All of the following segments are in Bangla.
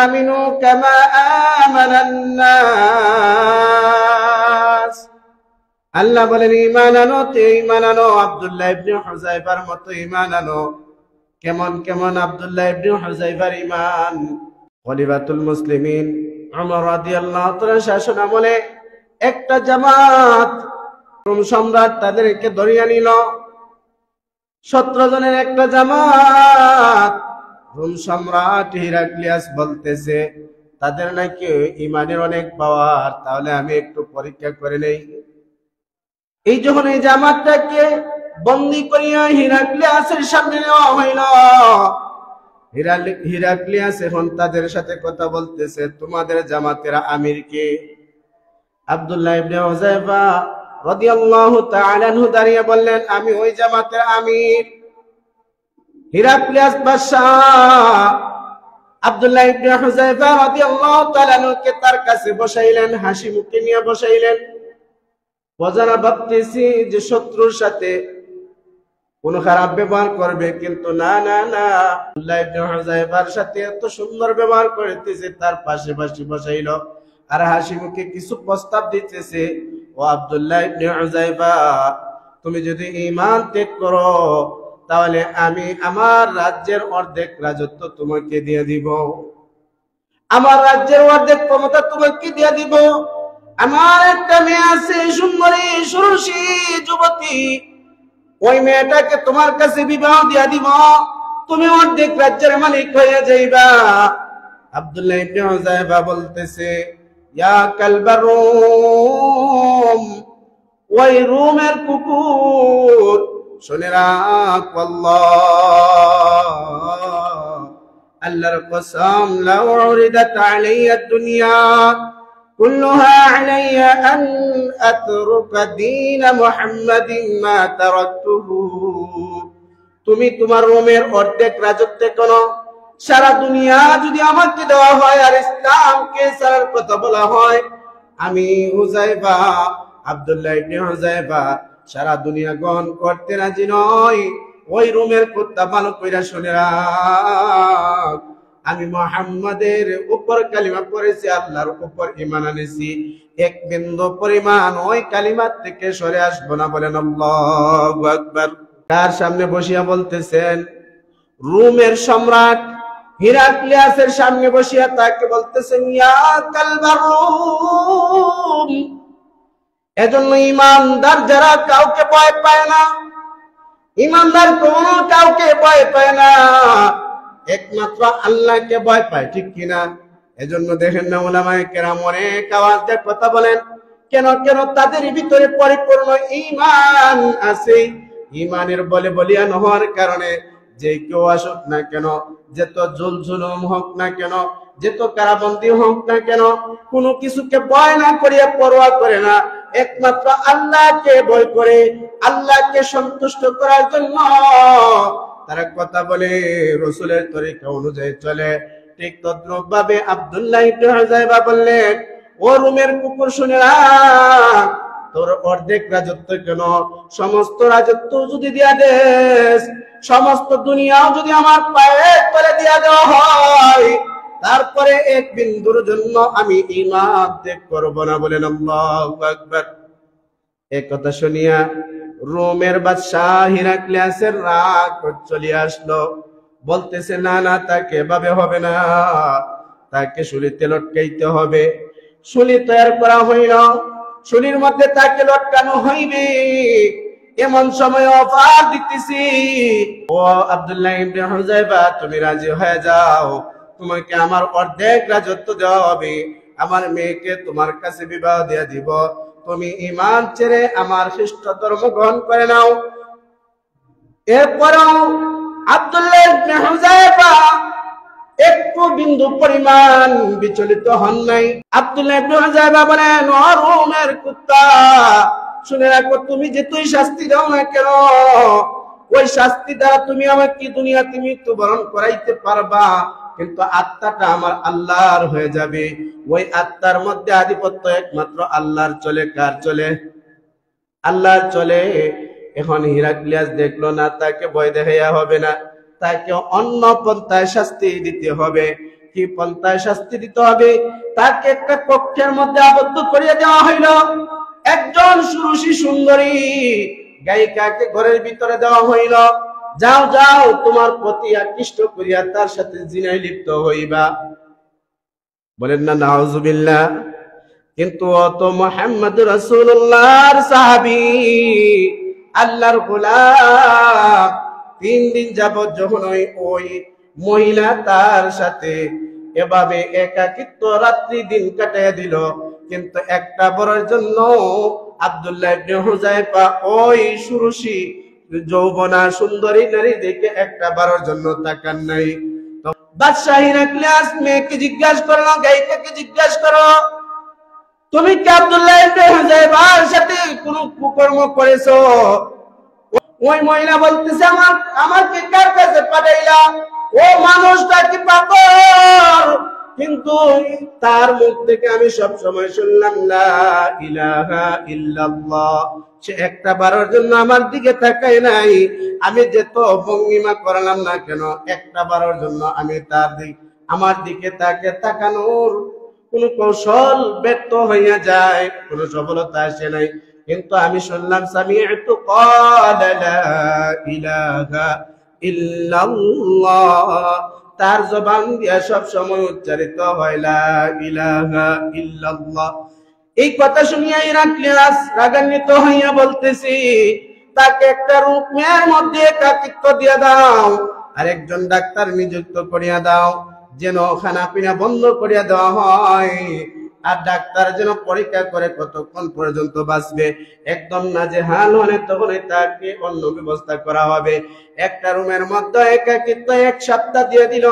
আমিনু কামা আমানান নাস। আল্লাহ বলেন ঈমান আনো, তে ঈমান আনো, আব্দুল্লাহ ইবনে হুযায়ফার মতো ঈমান আনো। কেমন কেমন আব্দুল্লাহ ইবনে হুযায়ফার ঈমান? খলিফাতুল মুসলিমিন ওমর রাদিয়াল্লাহু তাআলা শাসন আমলে একটা জামাত রোম সম্রাট তাদেরকে ধরিয়ে নিল। 17 জনের একটা জামাত। রোম সম্রাট হিরাক্লিয়াস বলতেছে তাদের নাকি ঈমানের অনেক পাওয়ার, তাহলে আমি একটু পরীক্ষা করে নেই। এই যখন এই জামাতটাকে বন্দী করিয়া হিরাক্লিয়াসের সামনে নেওয়া হইল, হিরাক্লিয়াস এখন তাদের সাথে কথা বলতেছে, তোমাদের জামাতের আমির কে? আব্দুল্লাহ ইবনে হুযায়ফা রাদিয়াল্লাহু তাআলা আনহু দাঁড়িয়ে বললেন, আমি ওই জামাতের আমির। হিরাক্লিয়াস বাদশা আব্দুল্লাহ ইবনে হুযায়ফা রাদিয়াল্লাহু তাআলা আনহুকে তার কাছে বসাইলেন, হাসি মুখে নিয়ে বসাইলেন। বজানা ভাবতেছি যে শত্রুর সাথে কোন খারাপ ব্যবহার করবে, কিন্তু না না না, আব্দুল্লাহ ইবনে হুযায়ফার সাথে এত সুন্দর ব্যবহার করতেছে, তার পাশে পাশে বসাইল আর হাসি মুখে কিছু প্রস্তাব দিতেছে। ও আব্দুল্লাহ ইবনে হুযায়ফা, তুমি যদি ঈমান ত্যাগ করো তাহলে আমি আমার রাজ্যের অর্ধেক রাজত্ব তোমাকে দিয়ে দিব, আমার রাজ্যের অর্ধেক ক্ষমতা তোমাকে দিয়ে দিব। আমার একটা মেয়ে আছে, সুন্দরী সুরসী যুবতী, ওই মেয়েটাকে তোমার কাছে বিবাহ দিয়া দিব, তুমি অর্ধেক রাজ্যের মালিক হয়ে যাইবা। আব্দুল্লাহ ইবনে হুযায়ফা বলতেছে, ইয়া কালবার রূম, ওই রোমের কুকুর, শুনে রাখ, আল্লাহর কসম, লাউ উরিদাত আলাইয়া দুনিয়া কুল্লুহা আলাইয়া আন আতরুকা দীন মুহাম্মাদিন মা তারাকতুহু। তুমি তোমার রোমের অর্ধেক রাজত্বে কোন সারা দুনিয়া যদি আমাকে দেওয়া হয় আর ইসলামকে ছাড়ার কথা বলা হয়, আমি হুযায়ফা, আব্দুল্লাহ ইবনে হুযায়ফা সারা দুনিয়া গ্রহণ করতে রাজি নয়। ওই রোমের কুত্তা ভালো কইরা শুনে রাখ, আমি মুহাম্মাদের উপর কালিমা পড়েছি, আল্লাহর উপর ঈমান আনেছি, এক বিন্দু পরিমাণ ওই কালিমা থেকে সরে আসবো না। বলেন আল্লাহু আকবার। তার সামনে বসিয়া বলতেছেন, রোমের সম্রাট হিরাক্লিয়াসের সামনে বসিয়া তাকে বলতেছেন, ইয়া কালবার রূম। এজন্য ইমানদার যারা কাউকে ভয় পায় না, ইমানদার কোন কাউকে ভয় পায় না, একমাত্র আল্লাহকে ভয় পায়, ঠিক কিনা? এজন্য দেখেন না উলামায়ে কেরাম অনেক আওয়াজ দিয়ে কথা বলেন, কেন কেন তাদের ভিতরে পরিপূর্ণ ঈমান আছে। ঈমানের বলে বলিয়ান হওয়ার কারণে যে কেউ আসুক না কেন, যত জুলজুলুম হোক না কেন, যত কারাবন্দী হোক না কেন, কোনো কিছুকে ভয় না করিয়া পরোয়া করে না, একমাত্র আল্লাহকে ভয় করে, আল্লাহকে সন্তুষ্ট করার জন্য তারা কথা বলে, রাসূলের তরিকা অনুযায়ী চলে। ঠিক তদ্রূপ ভাবে আব্দুল্লাহ ইবনে হুযায়ফা বললেন, ও রোমের কুকুর, শুনে রাখ, তোর অর্ধেক রাজত্ব কেন, সমস্ত রাজত্ব যদি দিয়া দেস, সমস্ত দুনিয়াও যদি আমার পায়ের তলে দিয়া দেওয়া হয়, তারপরে এক বিন্দুর জন্য আমি ঈমান ত্যাগ করব না। বলেন আল্লাহু আকবার। এই কথা শুনিয়া রোমের বাদশা হিরাক্লিয়াসের রাগ চলে আসলো, বলতেছে, না না, তাকে এভাবে হবে না, তাকে শুলিতে লটকাইতে হবে। শুলি তৈরি করা হইল, শুলির মধ্যে তাকে লটকানো হইবে। এমন সময় অফার দিতেছি, ও আব্দুল্লাহ ইবনে হুযায়ফা, তুমি রাজি হয়ে যাও, তোমাকে আমার অর্ধেক রাজত্ব দেওয়া হবে, আমার মেয়েকে তোমার কাছে বিবাহ দিয়ে দিব, তুমি ঈমান ছেড়ে আমার খ্রিস্ট ধর্ম গ্রহণ করে নাও। এরপরেও আব্দুল্লাহ ইবনে হুযায়ফা একটু বিন্দু পরিমাণ বিচলিত হন নাই। আব্দুল্লাহ ইবনে হুযায়ফা বলেন, ও রোমের কুত্তা, শুনে রাখো, তুমি যে তুই শাস্তি দাও না কেন, ওই শাস্তি দ্বারা তুমি আমাকে দুনিয়াতে মৃত্যুবরণ করাইতে পারবা, কিন্তু আত্মাটা আমার আল্লাহর হয়ে যাবে। ওই আত্মার মধ্যে আধিপত্য একমাত্র আল্লাহর চলে। কার চলে? আল্লাহর চলে। এখন হিরাক্লিয়াস দেখলো না, তাকে ভয় দেখাইয়া হবে না, তাকে অন্য পন্থায় শাস্তি দিতে হবে। কি পন্থায় শাস্তি দিতে হবে। তাকে একটা কক্ষের মধ্যে আবদ্ধ করিয়ে দেওয়া হইল। একজন সুরুষী সুন্দরী গায়িকাকে ঘরের ভিতরে দেওয়া হইল। যাও যাও, তোমার প্রতি আকৃষ্ট করিয়া তার সাথে জিনায় লিপ্ত হইবা। বলেন না নাউজুবিল্লাহ। কিন্তু অত মুহাম্মদ রাসূলুল্লাহর সাহাবী, আল্লাহর গোলাম, 3 দিন যাবত যখন ওই মহিলা তার সাথে এভাবে একাকিত্ব রাত্রি দিন কাটাইয়া দিল, কিন্তু একটা বড়র জন্য আব্দুল্লাহ ইবনে হুযায়ফা ওই সুরুষী যৌবনা সুন্দরী নারী দেখে একটা বারের জন্য তাকান নাই। তো বাদশাহ হিরাক্লিয়াস মেয়েকে জিজ্ঞাসা করলো, গায়িকাকে জিজ্ঞাসা করো, তুমি কি আব্দুল্লাহ ইবনে হুযায়ফার সাথে কোনো কুকর্ম করেছো? ওই মহিলা বলতেছে, আমাকে কার কাছে পাঠাইলা? ও মানুষটা কি পাগল? কিন্তু তার মুখ থেকে আমি সব সময় শুনলাম লা ইলাহা ইল্লাল্লাহ। সে একটা বারের জন্য আমার দিকে তাকায় নাই। আমি যত ভঙ্গিমা করলাম না কেন, একটা বারের জন্য আমি আমার দিকে তাকে তাকানোর কোন কৌশল ব্যর্থ হইয়া যায়, কোন সফলতা আসে নাই। কিন্তু আমি শুনলাম সামি'তু ক্বালা লা ইলাহা ইল্লাল্লাহ, তার জবান দিয়া সব সময় উচ্চারিত হয় লা ইলাহা ইল্লাল্লাহ। এই কথা শুনিয়া হিরাক্লিয়াস রাগান্বিত হইয়া বলতেছি, তাকে একটা রুমের মধ্যে একাকিত্ব দিয়া দাও, আর একজন ডাক্তার নিযুক্ত করিয়া দাও, যেন খানা পিনা বন্ধ করিয়া দেওয়া হয়, আর ডাক্তার যেন পরীক্ষা করে কতক্ষণ পর্যন্ত বাঁচবে। একদম নাজেহাল হলে তখনই তাকে অন্য ব্যবস্থা করা হবে। একটা রুমের মধ্যে একাকিত্ব 1 সপ্তাহ দিয়ে দিল।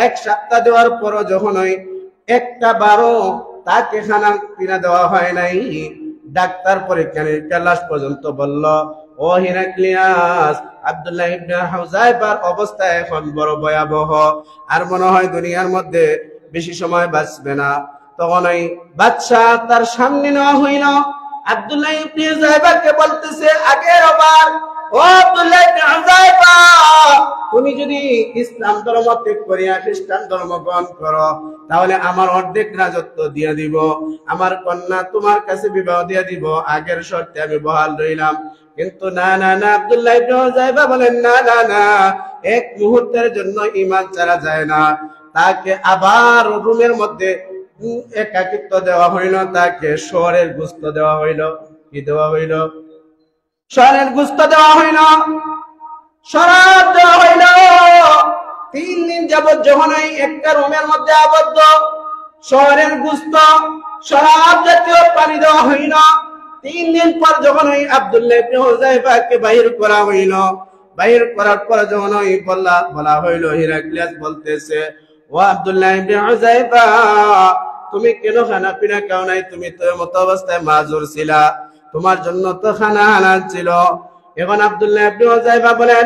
1 সপ্তাহ দেওয়ার পর যখন ওই একটা বারো তাকে খানা পিনা দেওয়া হয় নাই, ডাক্তার পরীক্ষা নিরীক্ষা লাস্ট পর্যন্ত বলল, ও হিরাক্লিয়াস, আব্দুল্লাহ ইবনে হুযায়ফার অবস্থা এখন বড় ভয়াবহ, আর মনে হয় দুনিয়ার মধ্যে বেশি সময় বাঁচবে না। তখন ওই বাদশা তার সামনে নেওয়া হইল। আব্দুল্লাহ ইবনে হুযায়ফাকে বলতেছে, আগের বার, ও আব্দুল্লাহ ইবনে হুযায়ফা, তুমি যদি ইসলাম ধর্ম ত্যাগ করিয়া খ্রিস্টান ধর্ম গ্রহণ করো, তাহলে আমার অর্ধেক রাজত্ব দিয়ে দিব, আমার কন্যা তোমার কাছে বিবাহ দিয়ে দিব, আগের শর্তে আমি বহাল রইলাম। কিন্তু না না না, আব্দুল্লাহ ইবনে হুযায়ফা বলেন, না না না, এক মুহূর্তের জন্য ঈমান ছাড়া যায় না। তাকে আবার রুমের মধ্যে একাকিত্ব দেওয়া হইল, তাকে শহরের গোশত দেওয়া হইল। কি দেওয়া হইল? শহরের গোশত দেওয়া হইল, শরাব দেওয়া হইল। 3 দিন যাবত যখন একটা রুমের মধ্যে আবদ্ধ, শহরের গোশত, শরাব জাতীয় পানি দেওয়া হইল। 3 দিন পর যখন আব্দুল্লাহ ইবনে হুযায়ফাকে বাহির করা হইল, বাহির করার পর যখন বলা হইল, হিরাক্লিয়াস বলতেছে, ও আব্দুল্লাহ ইবনে হুযায়ফা, তুমি কেন খানা পিনা খাও নাই? তুমি তো মত অবস্থায় মাজুর ছিলা, তোমার জন্য তো খানা হালাল ছিল। এখন আব্দুল্লাহ ইবনে হুযায়ফা বলেন,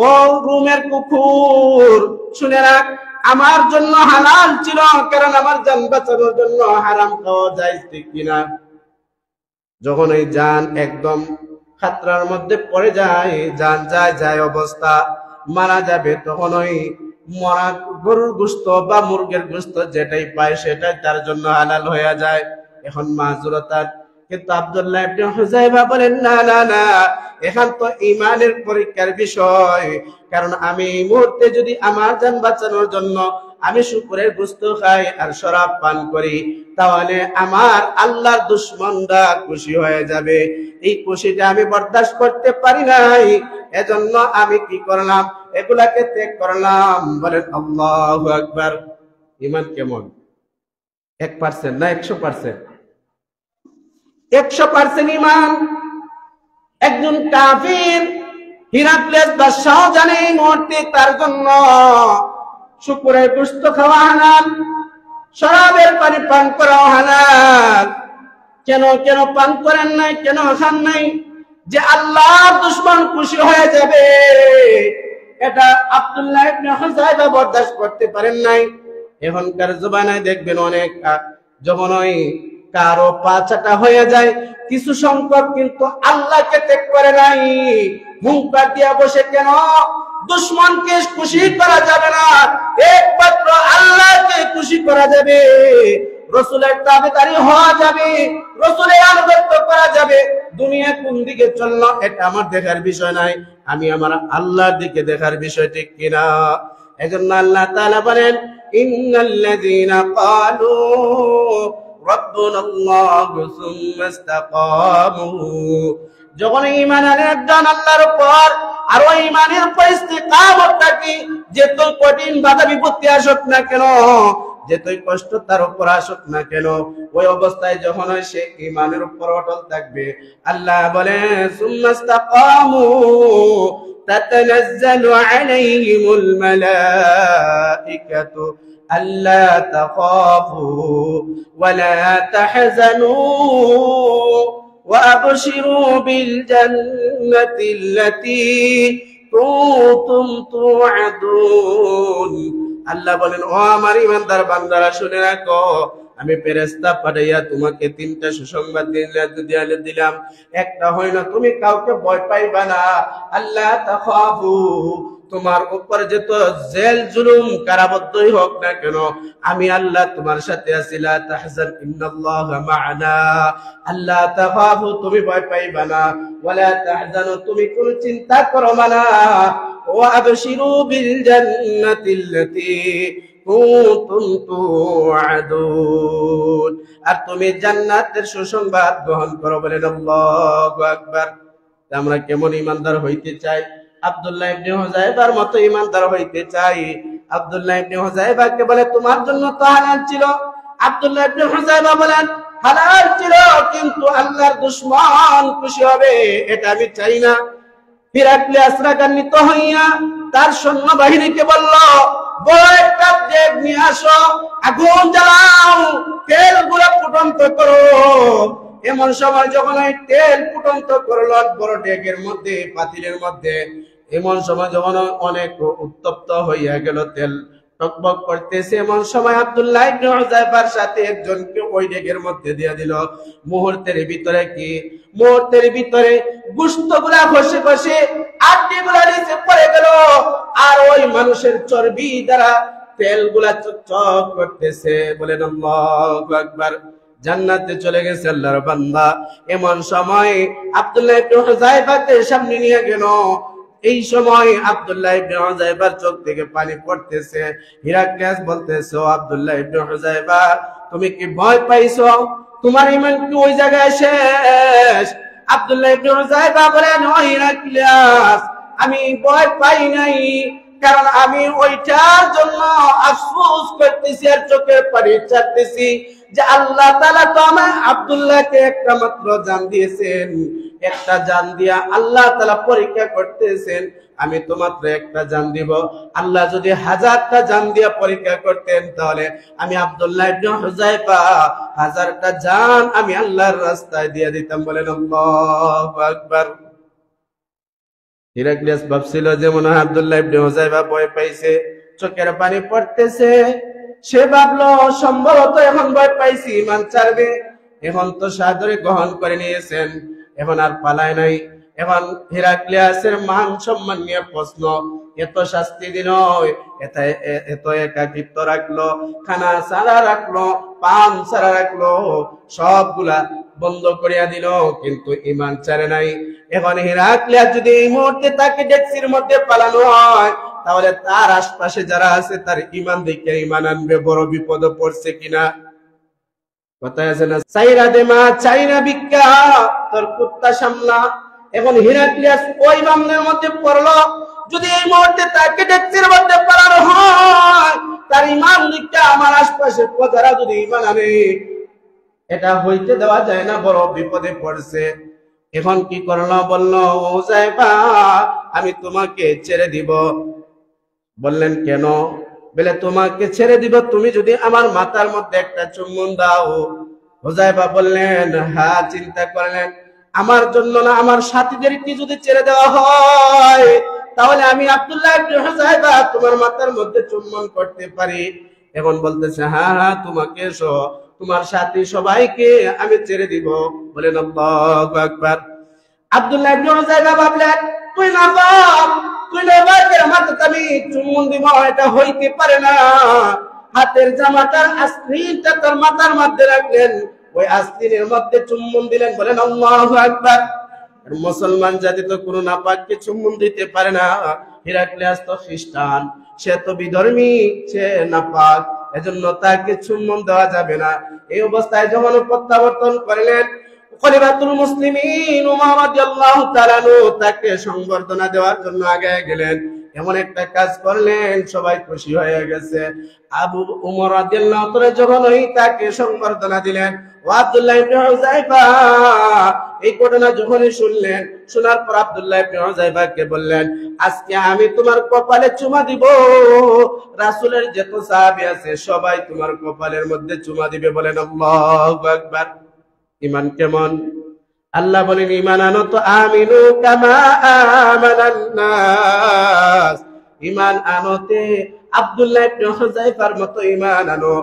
ও রুমের কুকুর, শুনে রাখ, আমার জন্য হালাল ছিল, কারণ আমার জান বাঁচানোর জন্য হারাম খাওয়া জায়েজ, ঠিক কিনা? যখন এই জান একদম খাতরার মধ্যে পড়ে যায়, জান যায় অবস্থা, মারা যাবে, তখন ওই মরা গরুর গোশত বা মুরগির গোশত যেটাই পায় সেটাই তার জন্য হালাল হয়ে যায়। এখন মাজুরতার। কিন্তু আব্দুল্লাহ ইবনে হুযায়ফা বলেন, না না না, এখন তো ঈমানের পরীক্ষার বিষয়, কারণ আমি এই মুহূর্তে যদি আমার জান বাঁচানোর জন্য আমি শুকরের গোশত খাই আর শরাব পান করি, তাহলে আমার আল্লাহর দুশমনরা খুশি হয়ে যাবে। এই খুশিটা আমি বরদাস্ত করতে পারি নাই, এজন্য আমি কি করলাম? এগুলাকে ত্যাগ করলাম। বলেন আল্লাহু আকবার। ঈমান কেমন? 1% না 100%? 100% ঈমান। একজন কাফির, হিরাক্লিয়াস বাদশাহ জানে এই মুহূর্তে তার জন্য শুকরের গোশত খাওয়া হালাল, শরাবের পানি পান করা হালাল। কেন পান করেন নাই? কেন খান নাই? যে আল্লাহর দুশমন খুশি হয়ে যাবে, এটা আব্দুল্লাহ ইবনে হুযায়ফা বরদাস্ত করতে পারেন নাই। এখনকার জমানায় দেখবেন অনেক, যখন ওই কারো পাচাটা হয়ে যায়, কিছু সংখ্যক কিন্তু আল্লাহকে ত্যাগ করে নাই, মুখ দিয়া বসে কেন দুশমনকে খুশি করা যাবে না, একমাত্র আল্লাহকে খুশি করা যাবে। রাসূলের তাবেদারি হওয়া যাবে, রাসূলের আনুগত্য করা যাবে। দুনিয়া কোন দিকে চললো এটা আমার দেখার বিষয় নাই, আমি আমার আল্লাহর দিকে দেখার বিষয়, ঠিক কিনা? এজন্য আল্লাহ তাআলা বলেন, ইন্নাল্লাযীনা ক্বালু রাব্বুনাল্লাহু সুম্মা ইসতাকামু, যখন ঈমান আনে একজন আল্লাহর উপর, আর ওই ঈমানের উপর ইস্তিকামত থাকি, যত কঠিন বাধা বিপত্তি আসুক না কেন, যতই কষ্ট তার উপর আসুক না কেন, ওই অবস্থায় যখন সে ঈমানের উপর অটল থাকবে, আল্লাহ বলে সুম্মা ইসতাকামু তাতানাজ্জালু আলাইহিমুল মালাইকাতু আল্লা তাখাফু ওয়া লা তাহজানু وأبشروا بالجنة التي كنتم توعدون। আল্লাহ বলেন, ও আমার ঈমানদার বান্দারা শুনে রাখো, আমি ফেরেশতা পাঠাইয়া তোমাকে তিনটা সুসংবাদ দিলাম। একটা হইল তুমি কাউকে ভয় পাইবা না, আল্লাহ তাখাফু, তোমার উপর যত জেল জুলুম কারাবদ্ধই হোক না কেন, আমি আল্লাহ তোমার সাথে আছি। লা তাহজান ইন্নাল্লাহা মা'ানা, আল্লাহ তাখাফু, তুমি ভয় পাইবা না। ওয়ালা তাহজানু, তুমি কোনো চিন্তা করো না। ওয়া আবশিরু বিল জান্নাতিল্লাতী কুনতুম তুআদুন, আর তুমি জান্নাতের সুসংবাদ গ্রহণ করো। বলেন আল্লাহু আকবার। আমরা কেমন ঈমানদার হইতে চাই? আব্দুল্লাহ ইবনে হুযায়ফার মতো ঈমানদার হইতে চাই। আব্দুল্লাহ ইবনে হুযায়ফাকে বলে, তোমার জন্য তো হালাল ছিল। আব্দুল্লাহ ইবনে হুযায়ফা বলেন, হালাল ছিল, কিন্তু আল্লাহর দুশমন খুশি হবে এটা আমি চাই না। হিরাক্লিয়াস রাগান্বিত হইয়া তার সৈন্যবাহিনীকে বলল, বড় একটা ডেক নিয়ে আসো, আগুন জ্বালাও, তেলগুলো ফুটন্ত করো। এমন সময় যখন ওই তেল ফুটন্ত করলো বড় ডেকের মধ্যে, পাতিলের মধ্যে, এমন সময় যখন অনেক উত্তপ্ত হইয়া গেল, তেল টকবক করতেছে, এমন সময় আব্দুল্লাহ ইবনে হুযায়ফার সাথে একজনকে ওই ডেকের মধ্যে দিয়ে দিল। মুহূর্তের ভিতরে কি, মুহূর্তের ভিতরে গোশতগুলা খসে খসে আটটিগুলা নিচে পড়ে গেল, আর ওই মানুষের চর্বি দ্বারা তেলগুলা চকচক করতেছে। বলেন আল্লাহু আকবার। জান্নাতে চলে গেছে আল্লাহর বান্দা। এমন সময় আব্দুল্লাহ ইবনে হুযায়ফাকে সামনে নিয়ে গেল। এই সময় আব্দুল্লাহ ইবনে হুযায়ফার চোখ থেকে পানি পড়তেছে। হিরাক্লিয়াস বলতেছে, ও আব্দুল্লাহ ইবনে হুযায়ফা, তুমি কি ভয় পাইছো? তোমার ঈমান কি ওই জায়গায় শেষ? আব্দুল্লাহ ইবনে হুযায়ফা বলেন, ও হিরাক্লিয়াস, আমি ভয় পাই নাই, কারণ আমি ওইটার জন্য আফসোস করতেছি আর চোখের পানি ছাড়তেছি যে আল্লাহ তাআলা তো আমার আব্দুল্লাহকে একটা মাত্র জান দিয়েছেন, একটা জান দিয়া আল্লাহ তাআলা পরীক্ষা করতেছেন। আমি তো মাত্র একটা জান দিব, আল্লাহ যদি 1000টা জান দিয়া পরীক্ষা করতেন, তাহলে আমি আব্দুল্লাহ ইবনে হুযায়ফা 1000টা জান আমি আল্লাহর রাস্তায় দিয়ে দিতাম। বলেন আল্লাহু আকবার। হিরাক্লিয়াস ভাবছিল যে মনে হয় আব্দুল্লাহ ইবনে হুযায়ফা ভয় পাইছে, চোখের পানি পড়তেছে। সে ভাবলো সম্ভবত এখন ভয় পাইছি, ঈমান ছাড়বে। এখন তো সাদরে গ্রহণ করে নিয়েছেন, এখন আর পালায় নাই। এখন হিরাক্লিয়াসের মান সম্মান নিয়ে প্রশ্ন, এত শাস্তি দিল, এত একাকিত্ব রাখলো, খানা সারা রাখলো, পান সারা রাখলো, সবগুলা বন্ধ করিয়া দিল, কিন্তু ঈমান ছাড়ে নাই। এখন হিরাক্লিয়াস যদি এই মুহূর্তে তাকে ডেক্সির মধ্যে পালানো হয়, তাহলে তার আশপাশে যারা আছে তার ঈমান দেখে ঈমান আনবে। বড় বিপদ পড়ছে কিনা? কথায় আছে না, চাইরা দে মা চাইনা ভিক্ষা, তোর কুত্তা সামলা। এখন হিরাক্লিয়াস ওই মামলার মধ্যে পড়লো। যদি এই মুহূর্তে তাকে ডেক্সির মধ্যে পালানো হয়, তার ঈমান দেখে আমার আশপাশে যারা যদি ঈমান আনে, এটা হইতে দেওয়া যায় না, বড় বিপদে পড়ছে। এখন কি করলো? বললো, হুযায়ফা, আমি তোমাকে ছেড়ে দিব। বললেন, কেন? বলে, তোমাকে ছেড়ে দিব তুমি যদি আমার মাথার মধ্যে একটা চুম্বন দাও। হুযায়ফা বললেন, হ্যাঁ। চিন্তা করলেন, আমার জন্য না, আমার সাথীদের কি যদি ছেড়ে দেওয়া হয়, তাহলে আমি আব্দুল্লাহ ইবনে হুযায়ফা তোমার মাথার মধ্যে চুম্বন করতে পারি। এখন বলতেছে, হ্যাঁ হ্যাঁ, তোমাকে তোমার সাথী সবাইকে আমি ছেড়ে দিব। বলেন আল্লাহু আকবার। আব্দুল্লাহ ইবনে হুযায়ফা ভাবলেন, তুই না বাপ, পাকের মাথাতে আমি চুম্বন দিব, এটা হইতে পারে না। হাতের জামাটার আস্তিনটা তার মাথার মধ্যে রাখলেন, ওই আস্তিনের মধ্যে চুম্বন দিলেন। বলেন আল্লাহু আকবার। মুসলমান জাতি তো কোনো নাপাককে চুম্বন দিতে পারে না। হিরাক্লিয়াস তো খ্রিস্টান, সে তো বিধর্মী, সে নাপাক, এজন্য তাকে চুম্বন দেওয়া যাবে না। এই অবস্থায় যখন প্রত্যাবর্তন করলেন খলিফাতুল মুসলিমিন উমর রাদিয়াল্লাহু তাআলা তাকে সংবর্ধনা দেওয়ার জন্য আগে গেলেন। এমন একটা কাজ করলেন, সবাই খুশি হয়ে গেছে। আবু উমর রাদিয়াল্লাহু তাআলা যখন তাকে সংবর্ধনা দিলেন, ও আব্দুল্লাহ ইবনে হুযায়ফা এই ঘটনা যখনই শুনলেন, শোনার পর আব্দুল্লাহ ইবনে হুযায়ফাকে বললেন, আজকে আমি তোমার কপালে চুমা দিব। রাসূলের যত সাহাবী আছে সবাই তোমার কপালের মধ্যে চুমা দিবে। বলেন আল্লাহু আকবার। ইমান কেমন? আল্লাহ বলেন, ইমান আনো তো আমিনু কামা আমানান নাস। ইমান আনোতে আব্দুল্লাহ ইবনে হুযায়ফার মতো ইমান আনো।